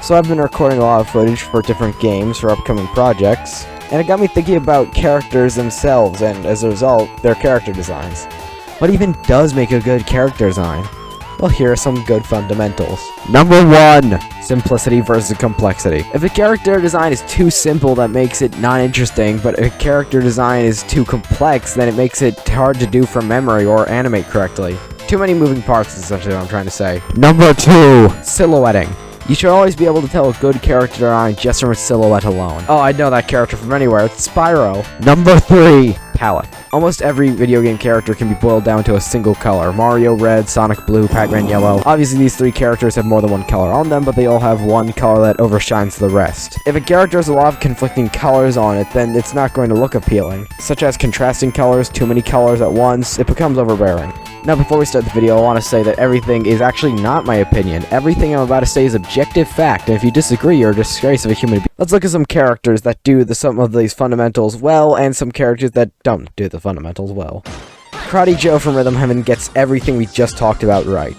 So I've been recording a lot of footage for different games for upcoming projects, and it got me thinking about characters themselves, and as a result, their character designs. What even does make a good character design? Well, here are some good fundamentals. Number 1! Simplicity versus complexity. If a character design is too simple, that makes it not interesting, but if a character design is too complex, then it makes it hard to do from memory or animate correctly. Too many moving parts is essentially what I'm trying to say. Number 2! Silhouetting. You should always be able to tell a good character design just from its silhouette alone. Oh, I know that character from anywhere. It's Spyro. Number 3! Palette. Almost every video game character can be boiled down to a single color. Mario red, Sonic blue, Pac-Man yellow. Obviously these 3 characters have more than one color on them, but they all have one color that overshines the rest. If a character has a lot of conflicting colors on it, then it's not going to look appealing. Such as contrasting colors, too many colors at once, it becomes overbearing. Now before we start the video, I want to say that everything is actually not my opinion. Everything I'm about to say is objective fact, and if you disagree, you're a disgrace of a human being. Let's look at some characters that do some of these fundamentals well, and some characters that don't do the fundamentals well. Karate Joe from Rhythm Heaven gets everything we just talked about right.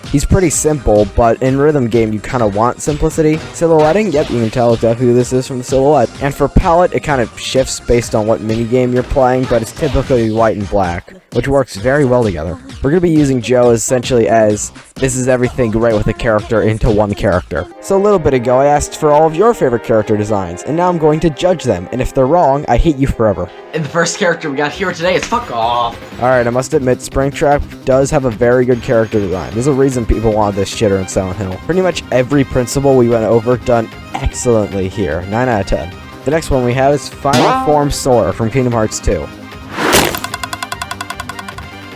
He's pretty simple, but in rhythm game you kind of want simplicity. Silhouetting, yep, you can tell exactly who this is from the silhouette. And for palette, it kind of shifts based on what minigame you're playing, but it's typically white and black, which works very well together. We're going to be using Joe essentially as, this is everything right with a character into one character. So a little bit ago I asked for all of your favorite character designs, and now I'm going to judge them, and if they're wrong, I hate you forever. And the first character we got here today is Fuck Off! Alright, I must admit, Springtrap does have a very good character design. There's a reason people wanted this shitter in Silent Hill. Pretty much every principle we went over done excellently here. 9 out of 10. The next one we have is Final Form Sora from Kingdom Hearts 2.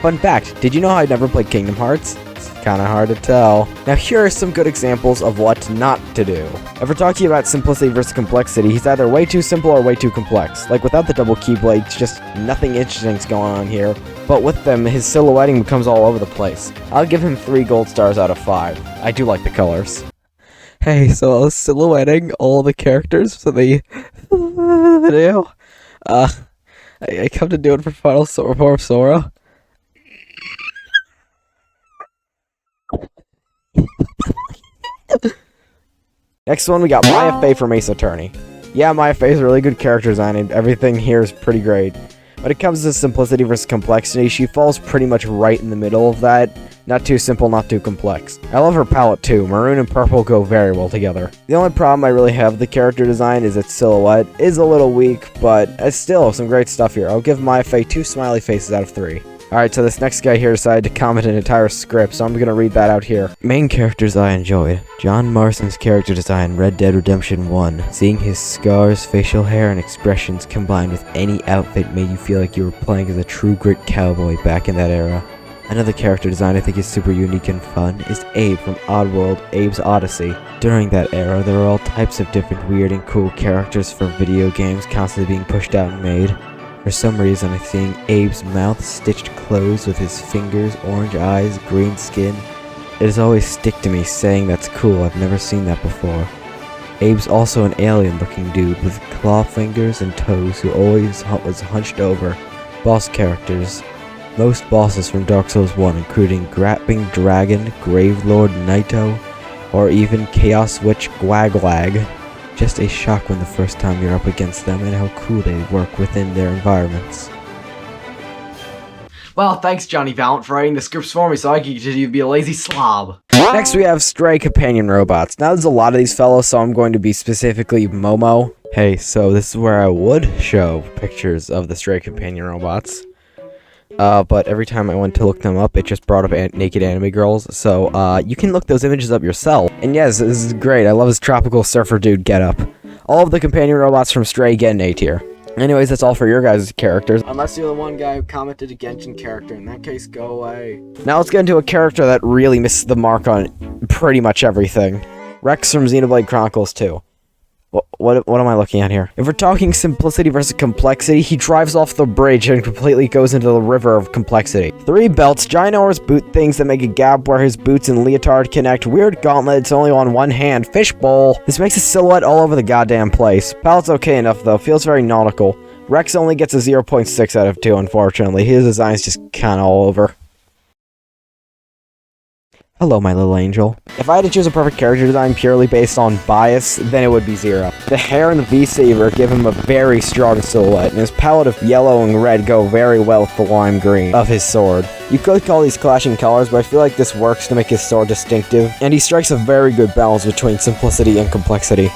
Fun fact, did you know I never played Kingdom Hearts? It's kinda hard to tell. Now here are some good examples of what not to do. If we're talking about simplicity versus complexity, he's either way too simple or way too complex. Like without the double keyblades, just nothing interesting's going on here. But with them, his silhouetting becomes all over the place. I'll give him 3 gold stars out of 5. I do like the colors. Hey, so I was silhouetting all the characters for the video. I come to do it for Final Form Sora. Next one, we got Maya Fey from Ace Attorney. Yeah, Maya Fey is a really good character design, and everything here is pretty great. When it comes to simplicity versus complexity, she falls pretty much right in the middle of that. Not too simple, not too complex. I love her palette too. Maroon and purple go very well together. The only problem I really have with the character design is its silhouette is a little weak, but it's still some great stuff here. I'll give Maya Fey 2 smiley faces out of 3. Alright, so this next guy here decided to comment an entire script, so I'm gonna read that out here. Main characters I enjoyed. John Marston's character design in Red Dead Redemption 1. Seeing his scars, facial hair, and expressions combined with any outfit made you feel like you were playing as a true grit cowboy back in that era. Another character design I think is super unique and fun is Abe from Oddworld, Abe's Odyssey. During that era, there were all types of different weird and cool characters for video games constantly being pushed out and made. For some reason, I'm seeing Abe's mouth stitched closed with his fingers, orange eyes, green skin. It has always stick to me saying that's cool, I've never seen that before. Abe's also an alien-looking dude with claw fingers and toes who always was hunched over. Boss characters. Most bosses from Dark Souls 1, including Grappling Dragon, Gravelord Naito, or even Chaos Witch Gwaglag. Just a shock when the first time you're up against them and how cool they work within their environments. Well, thanks Johnny Valent for writing the scripts for me so I could continue to be a lazy slob. Next we have Stray Companion Robots. Now there's a lot of these fellows, so I'm going to be specifically Momo. Hey, so this is where I would show pictures of the Stray Companion Robots. But every time I went to look them up, it just brought up naked anime girls, so, you can look those images up yourself. And yes, this is great, I love his tropical surfer dude getup. All of the companion robots from Stray get an A tier. Anyways, that's all for your guys' characters. Unless you're the one guy who commented a Genshin character, in that case, go away. Now let's get into a character that really misses the mark on pretty much everything. Rex from Xenoblade Chronicles 2. What am I looking at here? If we're talking simplicity versus complexity, he drives off the bridge and completely goes into the river of complexity. 3 belts, ginormous boot things that make a gap where his boots and leotard connect, weird gauntlets only on one hand, fishbowl. This makes a silhouette all over the goddamn place. Palette's okay enough though, feels very nautical. Rex only gets a 0.6 out of 2, unfortunately. His design's just kinda all over. Hello, my little angel. If I had to choose a perfect character design purely based on bias, then it would be Zero. The hair and the V-saber give him a very strong silhouette, and his palette of yellow and red go very well with the lime green of his sword. You could call these clashing colors, but I feel like this works to make his sword distinctive, and he strikes a very good balance between simplicity and complexity.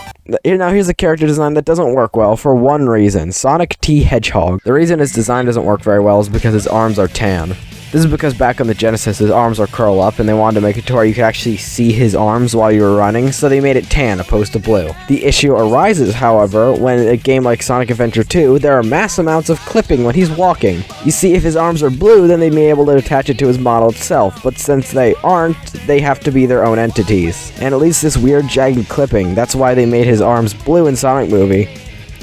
Now here's a character design that doesn't work well for one reason: Sonic T. Hedgehog. The reason his design doesn't work very well is because his arms are tan. This is because back on the Genesis, his arms are curl up, and they wanted to make it to where you could actually see his arms while you were running, so they made it tan opposed to blue. The issue arises, however, when a game like Sonic Adventure 2, there are mass amounts of clipping when he's walking. You see, if his arms are blue, then they'd be able to attach it to his model itself, but since they aren't, they have to be their own entities. And at least this weird jagged clipping, that's why they made his arms blue in Sonic Movie.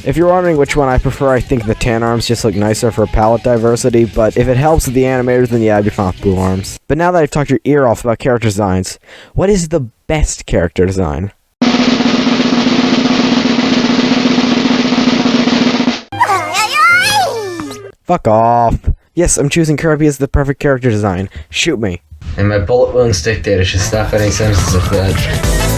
If you're wondering which one I prefer, I think the tan arms just look nicer for palette diversity, but if it helps with the animators, then yeah, I'd be fine with blue arms. But now that I've talked your ear off about character designs, what is the best character design? Fuck off. Yes, I'm choosing Kirby as the perfect character design. Shoot me. And my bullet wounds dictator should stop any sentences of that.